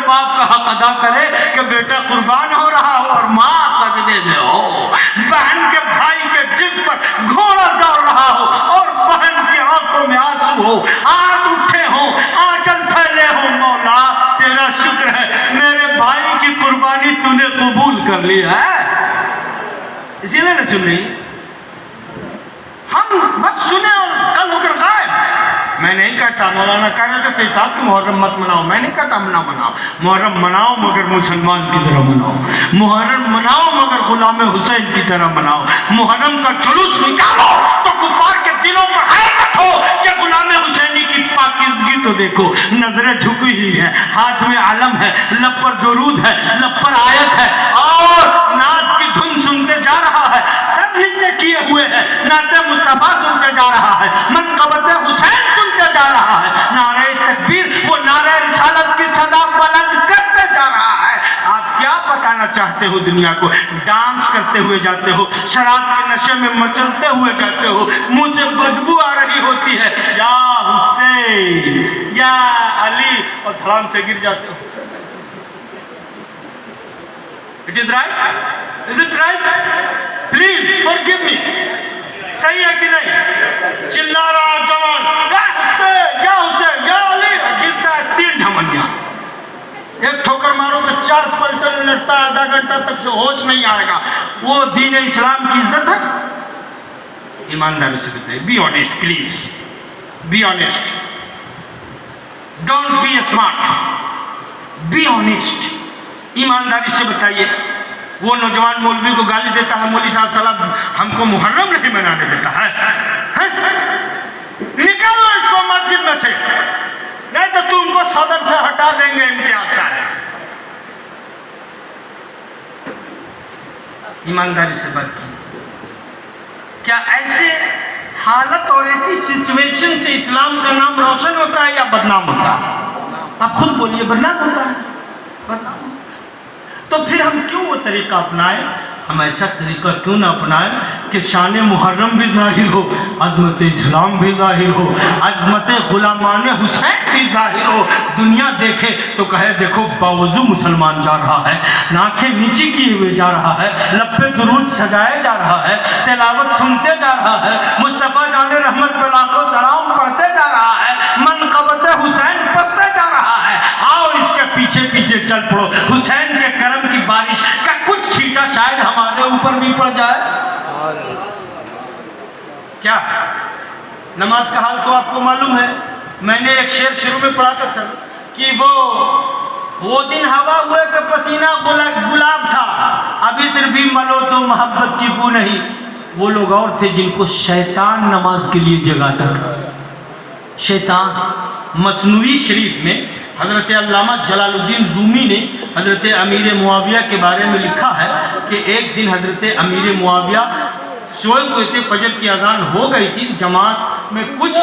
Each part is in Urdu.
باپ کا حق ادا کرے کہ بیٹا قربان ہو رہا ہو اور ماں سجدے میں ہو، بہن کے بھائی کے جسم پر گھوڑا دوڑ رہا ہو اور بہن کی آنکھوں میں آنسو ہو، ہاتھ اٹھے ہوں، آنچل پھیلے ہوں، مولا تیرا شکر ہے میرے بھائی کی قربانی تو نے قبول کر لی ہے۔ اسی لیے نہ سن رہی، ہم بس سنے اور کل ہو کر غائب۔ میں نہیں کہتا، مولانا کہہ رہے تھے سید صاحب کہ محرم مت مناؤ، میں نہیں کہتا نہ مناؤ، محرم مناؤ مگر مسلمان کی طرح مناؤ، محرم مناؤ مگر غلام حسین کی طرح مناؤ، محرم کا جلوس نکالو تو کفار کے دلوں پر حیرت ہو کہ غلام حسینی کی پاکیزگی تو دیکھو، نظریں جھکی ہوئی ہیں، ہاتھ میں علم ہے، لب پر درود ہے، لب پر آیت ہے اور ناز کی دھن سنتے جا رہا ہے، سب نیچے کیے ہوئے ہیں، نعت مصطفیٰ سنتے جا رہا ہے، منقبت حسین سنتے جا رہا ہے، نعرہ تکبیر وہ نعرہ رسالت کی صدا بلند کرتے جا رہا ہے۔ آپ کیا بتانا چاہتے ہو دنیا کو؟ ڈانس کرتے ہوئے جاتے ہو، شراب کے نشے میں مچلتے ہوئے جاتے ہو، منہ سے بدبو آ رہی ہوتی ہے، یا حسین یا علی، اور دھڑام سے گر جاتے ہو۔ It is right? Is it right? Please forgive me. صحیح ہے کہ نہیں؟ چلا رہا جوان، یا حسین یا حسین یا علی، گرتا ہے 3 ڈھمنیاں، ایک ٹھوکر مارو تو 4 پلٹن لڑتا ہے، آدھا گھنٹہ تک سے ہوش نہیں آئے گا۔ وہ دین اسلام کی عزت ہے؟ ایمانداری سے بتائیے، be honest please, be honest, don't be smart, be honest, ایمانداری سے بتائیے۔ وہ نوجوان مولوی کو گالی دیتا ہے، مولوی صاحب ہم کو محرم نہیں منانے دیتا ہے، نکالو اس کو مسجد میں سے، نہیں تو تم کو صدر سے ہٹا دیں گے امتیاز صاحب۔ ایمانداری سے بات کی، کیا ایسے حالت اور ایسی سچویشن سے اسلام کا نام روشن ہوتا ہے یا بدنام ہوتا ہے؟ آپ خود بولیے، بدنام ہوتا ہے، بدنام ہوتا ہے۔ تو پھر ہم کیوں وہ طریقہ اپنائیں؟ ہم ایسا طریقہ کیوں نہ اپنائیں کہ شان محرم بھی ظاہر ہو، عظمت اسلام بھی ظاہر ہو، عظمت غلامان حسین بھی ظاہر ہو، دنیا دیکھے تو کہے دیکھو باوضو مسلمان جا رہا ہے، آنکھیں نیچی کیے ہوئے جا رہا ہے، لب پہ درود سجائے جا رہا ہے، تلاوت سنتے جا رہا ہے، مصطفیٰ جان رحمت پہ لاکھوں سلام پڑھتے جا رہا ہے، منقبت حسین پڑھتے جا رہا ہے۔ آؤ اس کے پیچھے پیچھے چل پڑو، حسین کے کرم کی بارش کا کچھ چھینٹا شاید ہمارے اوپر بھی پڑ جائے۔ کیا نماز کا حال تو آپ کو معلوم ہے، میں نے ایک شعر شروع میں پڑھا تھا سر کہ وہ دن ہوا ہوئے کہ پسینہ گلاب تھا، ابھی تر بھی ملو تو محبت کی بو نہیں۔ وہ لوگ اور تھے جن کو شیطان نماز کے لیے جگاتا تھا، شیطان۔ مثنوی شریف میں حضرت علامہ جلال الدین رومی نے حضرت امیر معاویہ کے بارے میں لکھا ہے کہ ایک دن حضرت امیر معاویہ سوئے ہوئے تھے، فجر کی اذان ہو گئی تھی، جماعت میں کچھ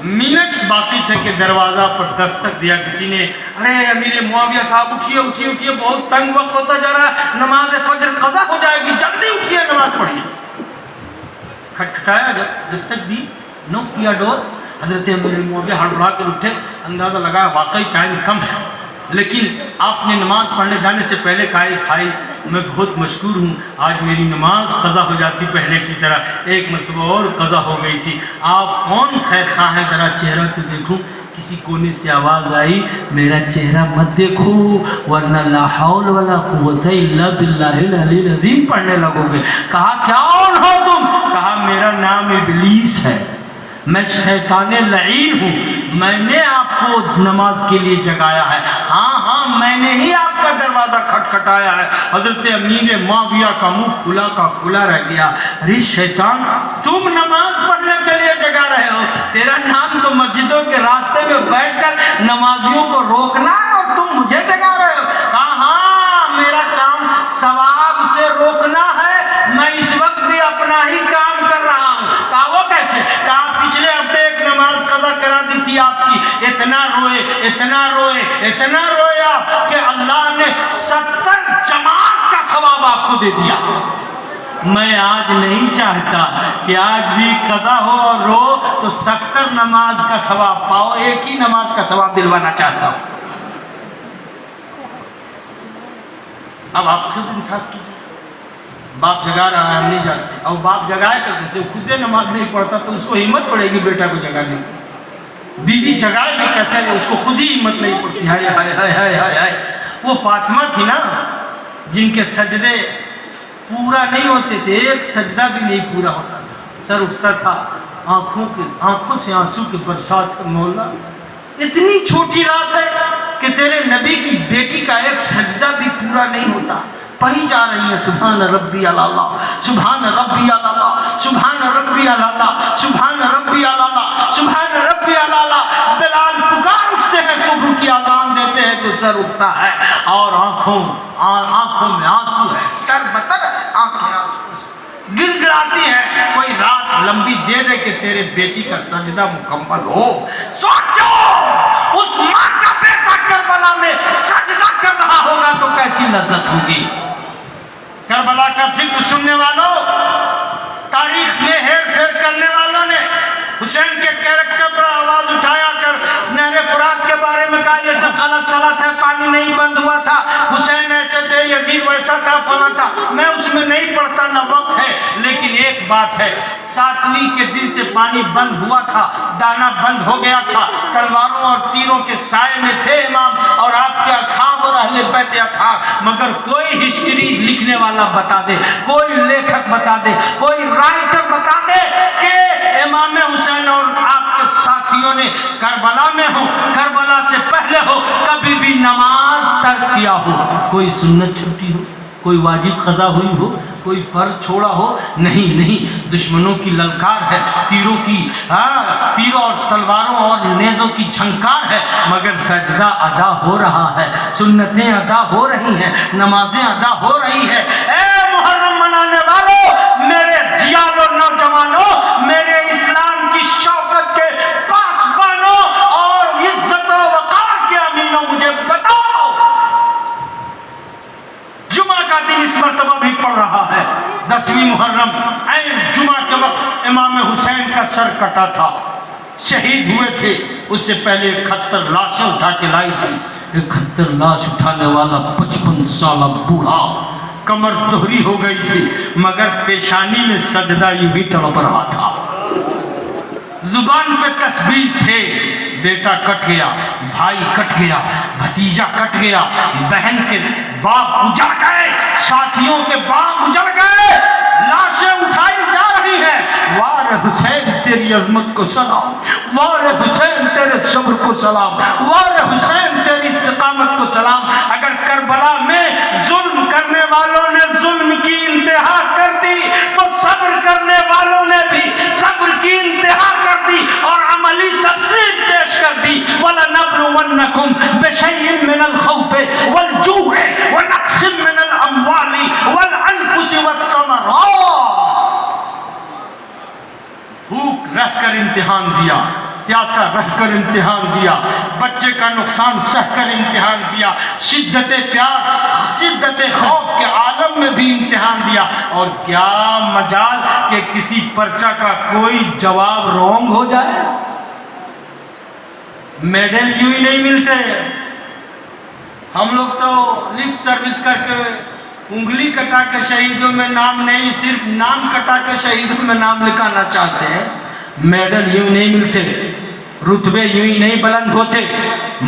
منٹس باقی تھے کہ دروازہ پر دستک دیا کسی نے، ارے امیر معاویہ صاحب اٹھیے اٹھیے اٹھیے، بہت تنگ وقت ہوتا جا رہا ہے، نماز فجر قضا ہو جائے گی، جلدی اٹھیے نماز پڑھیے۔ کھٹکھٹایا، جب دستک دی، نوک کیا ڈور، حضرت امیر معاویہ ہڑبڑا کر اٹھے، اندازہ لگایا واقعی ٹائم کم ہے، لیکن آپ نے نماز پڑھنے جانے سے پہلے کہا بھائی میں بہت مشکور ہوں، آج میری نماز قضا ہو جاتی پہلے کی طرح، ایک مرتبہ اور قضا ہو گئی تھی، آپ کون خیر خواہ ہیں، ذرا چہرہ تو دیکھوں۔ کسی کونے سے آواز آئی، میرا چہرہ مت دیکھو ورنہ لا حول ولا قوت الا باللہ العلی العظیم پڑھنے لگو گے۔ کہا کون ہو تم؟ کہا میرا نام ابلیس ہے، میں شیطان لعین ہوں، میں نے آپ کو نماز کے لیے جگایا ہے، ہاں ہاں میں نے ہی آپ کا دروازہ کھٹکھٹایا ہے۔ حضرت امیر معاویہ کا منہ کھلا کا کھلا رہ گیا، ارے شیطان تم نماز پڑھنے کے لیے جگا رہے ہو، تیرا نام تو مسجدوں کے راستے میں بیٹھ کر نمازیوں کو روکنا اور تم مجھے جگا رہے ہو۔ کہا ہاں میرا کام ثواب سے روکنا ہے، میں اس وقت بھی اپنا ہی کام کر رہا ہوں۔ کہا وہ کیسے؟ کہا پچھلے ہفتے ایک نماز قضا کرا دی تھی آپ کی، اتنا روئے اتنا روئے اتنا رویا کہ اللہ نے 70 جماعت کا ثواب آپ کو دے دیا۔ میں آج نہیں چاہتا کہ آج بھی قضا ہو اور رو تو 70 نماز کا ثواب پاؤ، ایک ہی نماز کا ثواب دلوانا چاہتا ہوں۔ اب آپ خود انصاف کیجیے، باپ جگا رہا ہے ہم نہیں جاتے، اور باپ جگائے تو کیسے، خود نماز نہیں پڑھتا تو اس کو ہمت پڑے گی بیٹا کو جگانے کی، بیوی جگائے بھی کیسے، اس کو خود ہی ہمت نہیں پڑتی۔ ہائے ہائے ہائے ہائے ہائے ہائے، وہ فاطمہ تھی نا جن کے سجدے پورا نہیں ہوتے تھے، ایک سجدہ بھی نہیں پورا ہوتا تھا، سر اٹھتا تھا، آنکھوں سے آنسو کی برسات کا مولا، اتنی چھوٹی رات ہے کہ تیرے نبی کی بیٹی کا ایک سجدہ بھی پورا نہیں ہوتا، پڑھی جا رہی ہے سبحان ربی الاعلیٰ، سبحان ربی الاعلیٰ، سبحان ربی الاعلیٰ، سبحان ربی الاعلیٰ، سبحان ربی الاعلیٰ۔ بلال پکار اٹھتے ہیں، صبح کی اذان دیتے ہیں تو سر اٹھتا ہے اور آنکھوں میں آنسو ہے، تر بتر آنکھیں آنسو گر گراتی ہے۔ کوئی رات لمبی دے دے کہ تیرے بیٹی کا سجدہ مکمل ہو، سوچو اس ماں کا بیٹا کربلا میں سجدہ کر رہا ہوگا تو کیسی لذت ہوگی۔ کربلا کا ذکر سننے والوں، تاریخ میں ہیر پھیر کرنے والوں نے حسین کے کیریکٹر پر آواز اٹھایا کر نہر فرات کے بارے میں کہا یہ سب غلط سلط ہے، پانی نہیں بند ہوا تھا، حسین ایسے تھے، یزید ویسا تھا، فلاں تھا، میں اس میں نہیں پڑھتا، نہ وقت ہے، لیکن ایک بات ہے، 7ویں کے دن سے پانی بند ہوا تھا، دانا بند ہو گیا تھا، تلواروں اور تیروں کے سائے میں تھے امام اور آپ کے اصحاب اور اہل بیت اطہار، مگر کوئی ہسٹری لکھنے والا بتا دے، کوئی لیکھک بتا دے، کوئی رائٹر بتا دے کہ امام حسین اور آپ کے ساتھیوں نے کربلا میں ہو، کربلا سے پہلے ہو، کبھی بھی نماز ترک کیا ہو، کوئی سنت چھوٹی ہو، کوئی واجب قضا ہوئی ہو، کوئی فرض چھوڑا ہو، نہیں، دشمنوں کی للکار ہے، تیروں اور تلواروں اور نیزوں کی چھنکار ہے، مگر سجدہ ادا ہو رہا ہے، سنتیں ادا ہو رہی ہیں، نمازیں ادا ہو رہی ہیں۔ اے محرم منانے والوں، میرے جیالوں نوجوانوں، میرے اسلام کی شوکت کے پاسبانوں اور عزت و وقار کے امینوں، مجھے بتاؤ، جمعہ کا دن اس مرتبہ بھی پڑ رہا ہے، 10ویں محرم، عین جمعہ کے وقت امام حسین کا سر کٹا تھا، شہید ہوئے تھے، اس سے پہلے 71 لاشیں اٹھا کے لائی تھی، 71 لاش اٹھانے والا 55 سالہ بوڑھا، کمر دوہری ہو گئی تھی، مگر پیشانی میں سجدہ یوں ہی تڑپ رہا تھا، زبان پہ تسبیح تھے، بیٹا کٹ گیا، بھائی کٹ گیا، بھتیجا کٹ گیا، بہن کے باغ اجڑ گئے، ساتھیوں کے باغ اجڑ گئے، لاشیں اٹھائی جا رہی ہیں، وار حسین تیری عظمت کو سلام، وار حسین تیرے صبر کو سلام، وار حسین تیری استقامت کو سلام۔ اگر کربلا میں ظلم کرنے والوں نے ظلم کی انتہا کر دی تو صبر کرنے والوں نے بھی صبر کی انتہا کر دی اور عملی تفصیل پیش کر دی۔ وَلَنَبْلُوَنَّكُمْ بِشَيْءٍ مِّنَ الْخَوْفِ وَالْجُوعِ وَنَقْصٍ مِّنَ الْأَمْوَالِ وَالْأَنفُسِ وَالثَّمَرَاتِ۔ بھوک رہ کر امتحان دیا، پیاسا رہ کر امتحان دیا، بچے کا نقصان سہ کر امتحان دیا، شدت پیاس، شدت خوف کے عالم میں بھی امتحان دیا، اور کیا مجال کہ کسی پرچہ کا کوئی جواب رونگ ہو جائے۔ میڈل یوں ہی نہیں ملتے، ہم لوگ تو لپ سروس کر کے انگلی کٹا کے شہیدوں میں نام نہیں، صرف نام کٹا کے شہیدوں میں نام لکھانا چاہتے ہیں۔ میڈل یوں نہیں ملتے، رتبے یوں ہی نہیں بلند ہوتے،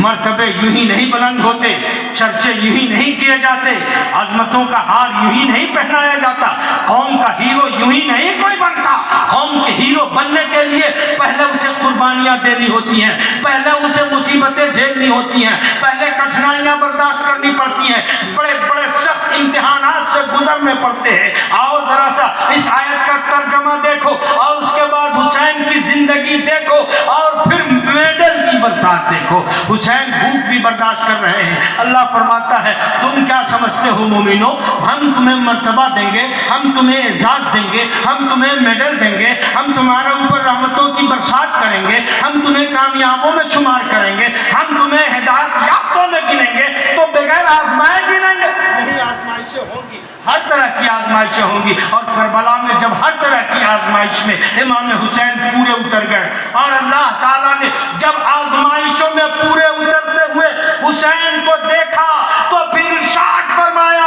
مرتبے یوں ہی نہیں بلند ہوتے، چرچے یوں ہی نہیں کیے جاتے، عظمتوں کا ہار یوں ہی نہیں پہنایا جاتا، قوم کا ہیرو یوں ہی نہیں کوئی بنتا۔ قوم کے ہیرو بننے کے لیے پہلے اسے قربانیاں دینی ہوتی ہیں، پہلے اسے مصیبتیں جھیلنی ہوتی ہیں، پہلے کٹھنائیاں برداشت کرنی پڑتی ہیں، بڑے بڑے سخت امتحانات سے گزرنے پڑتے ہیں۔ آؤ ذرا سا اس آیت کا ترجمہ دیکھو اور اس کے بعد حسین کی زندگی دیکھو اور پھر میڈل کی برسات دیکھو۔ حسین بھوک بھی برداشت کر رہے ہیں، اللہ فرماتا ہے تم کیا سمجھتے ہو مومنو، ہم تمہیں مرتبہ دیں گے، ہم تمہیں اعزاز دیں گے، ہم تمہیں میڈل دیں گے، ہم تمہارے اوپر رحمتوں کی برسات کریں گے، ہم تمہیں کامیابوں میں شمار کریں گے، ہم تمہیں ہدایت یافتوں میں گنیں گے، تو بغیر آزمائے گنیں گے نہیں، آزمائشیں ہوں گی، ہر طرح کی آزمائشیں ہوں گی۔ اور کربلا میں جب ہر طرح کی آزمائش میں امام حسین پورے اتر گئے اور اللہ تعالیٰ نے جب آزمائشوں میں پورے اترتے ہوئے حسین کو دیکھا تو پھر ارشاد فرمایا